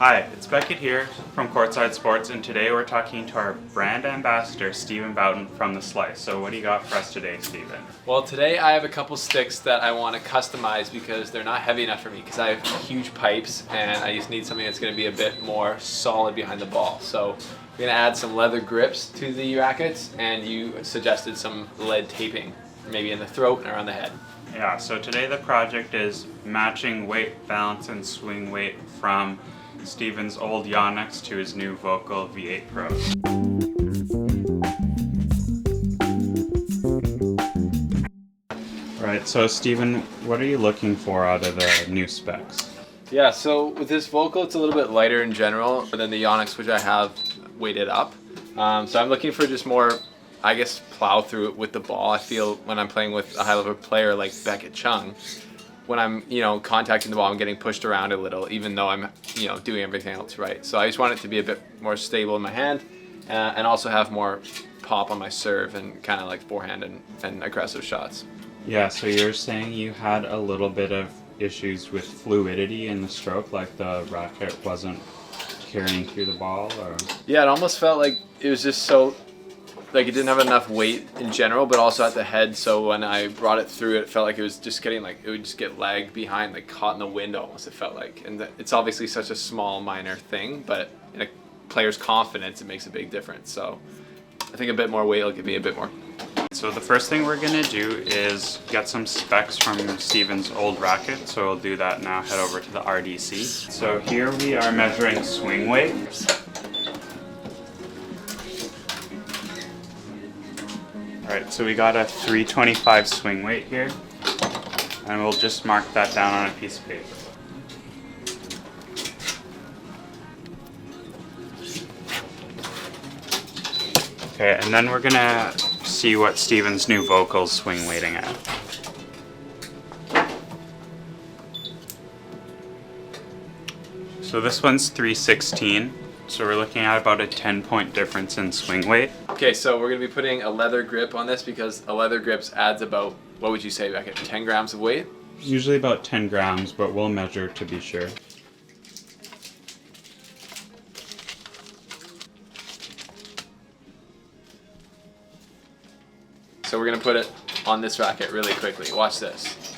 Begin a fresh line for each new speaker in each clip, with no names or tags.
Hi, it's Beckett here from Courtside Sports, and today we're talking to our brand ambassador, Stephen Bowden from The Slice. So what do you got for us today, Stephen?
Well, today I have a couple sticks that I want to customize because they're not heavy enough for me because I have huge pipes and I just need something that's going to be a bit more solid behind the ball. So we're going to add some leather grips to the rackets, and you suggested some lead taping, maybe in the throat and around the head.
Yeah, so today the project is matching weight, balance, and swing weight from Stephen's old Yonex to his new Vocal V8 Pros. Alright, so Stephen, what are you looking for out of the new specs?
Yeah, so with this Vocal, it's a little bit lighter in general than the Yonex, which I have weighted up. So I'm looking for just more, I guess, plow through it with the ball. I feel when I'm playing with a high-level player like Beckett Chung, when I'm, contacting the ball, I'm getting pushed around a little, even though I'm, doing everything else right. So I just want it to be a bit more stable in my hand, and also have more pop on my serve and kind of like forehand and aggressive shots.
Yeah, so you're saying you had a little bit of issues with fluidity in the stroke, like the racket wasn't carrying through the ball, or?
Yeah, it almost felt like it was just so, like it didn't have enough weight in general, but also at the head. So when I brought it through, it felt like it was just getting it would just get lagged behind, like caught in the wind almost, it felt like. And it's obviously such a small, minor thing, but in a player's confidence, it makes a big difference. So I think a bit more weight will give me a bit more.
So the first thing we're gonna do is get some specs from Stephen's old racket. So we'll do that now, head over to the RDC. So here we are measuring swing weight. Alright, so we got a 325 swing weight here, and we'll just mark that down on a piece of paper. Okay, and then we're gonna see what Stephen's new Vocal's swing weighting at. So this one's 316. So we're looking at about a 10-point difference in swing weight.
Okay, so we're going to be putting a leather grip on this because a leather grip adds about, what would you say, Beckett, 10 grams of weight?
Usually about 10 grams, but we'll measure to be sure.
So we're going to put it on this racket really quickly. Watch this.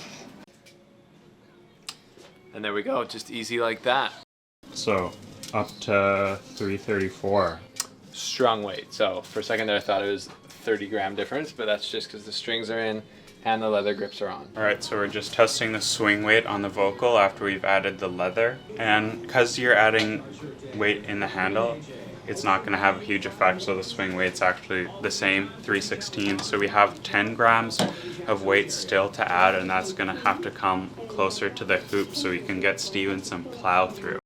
And there we go, just easy like that.
So up to 334.
Strong weight. So for a second there I thought it was 30-gram difference, but that's just because the strings are in and the leather grips are on.
Alright, so we're just testing the swing weight on the Vocal after we've added the leather. And because you're adding weight in the handle, it's not going to have a huge effect, so the swing weight's actually the same, 316. So we have 10 grams of weight still to add, and that's going to have to come closer to the hoop so we can get Stephen some plow through.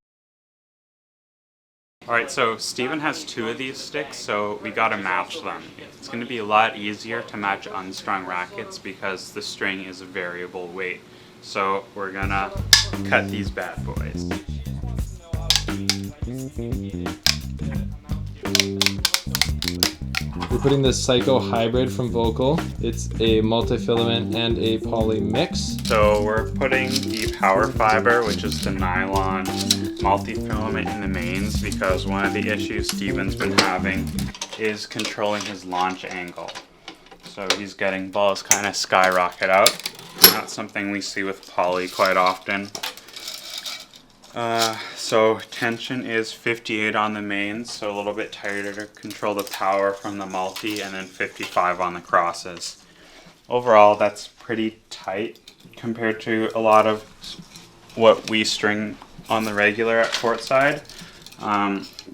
Alright, so Stephen has two of these sticks, so we gotta match them. It's gonna be a lot easier to match unstrung rackets because the string is a variable weight. So we're gonna cut these bad boys.
We're putting this Psycho Hybrid from Vocal. It's a multi-filament and a poly mix.
So we're putting the Power Fiber, which is the nylon multi-filament, in the mains because one of the issues Stephen's been having is controlling his launch angle. So he's getting balls kind of skyrocket out. Not something we see with poly quite often. So tension is 58 on the mains, so a little bit tighter to control the power from the multi, and then 55 on the crosses. Overall, that's pretty tight compared to a lot of what we string on the regular at Courtside.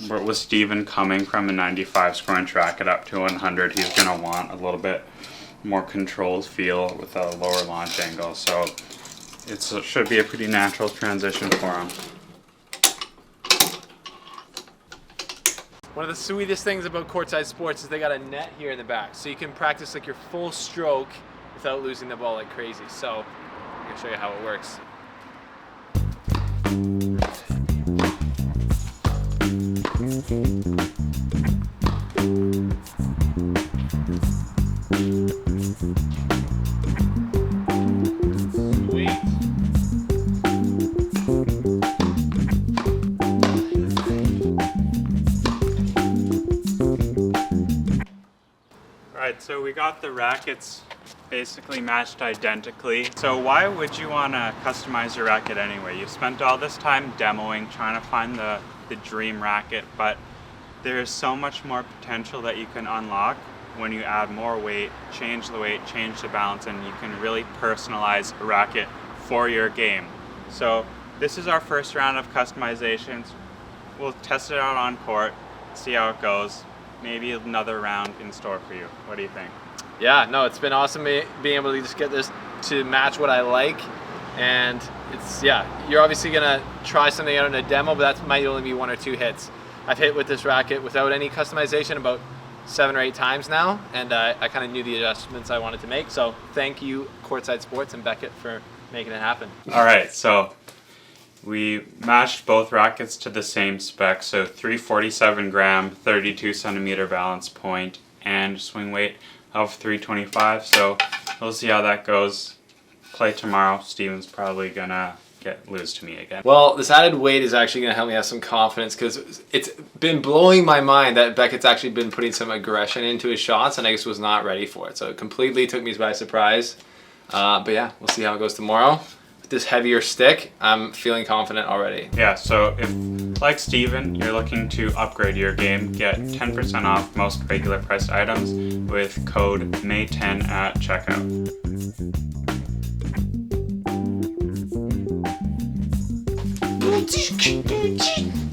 But with Stephen coming from a 95 score inch racket up to 100, he's going to want a little bit more controlled feel with a lower launch angle. So it should be a pretty natural transition for him.
One of the sweetest things about Courtside Sports is they got a net here in the back, so you can practice like your full stroke without losing the ball like crazy. So I'm going to show you how it works. Sweet.
Alright, so we got the rackets basically matched identically. So why would you want to customize your racket anyway? You spent all this time demoing, trying to find the dream racket, but there's so much more potential that you can unlock when you add more weight, change the balance, and you can really personalize a racket for your game. So this is our first round of customizations. We'll test it out on court, see how it goes. Maybe another round in store for you. What do you think?
Yeah, no, it's been awesome being able to just get this to match what I like. And it's, yeah, you're obviously gonna try something out in a demo, but that might only be 1 or 2 hits. I've hit with this racket without any customization about 7 or 8 times now, and I kind of knew the adjustments I wanted to make. So thank you, Courtside Sports and Beckett, for making it happen.
All right, so we matched both rackets to the same spec, so 347 gram, 32 centimeter balance point, and swing weight of 325. So we'll see how that goes. Play tomorrow. Steven's probably gonna lose to me again.
Well, this added weight is actually going to help me have some confidence, because it's been blowing my mind that Beckett's actually been putting some aggression into his shots, and I just was not ready for it. So it completely took me by surprise. But yeah, we'll see how it goes tomorrow. With this heavier stick, I'm feeling confident already.
Yeah, so if, like Steven, you're looking to upgrade your game, get 10% off most regular priced items with code MAY10 at checkout.
Boutique.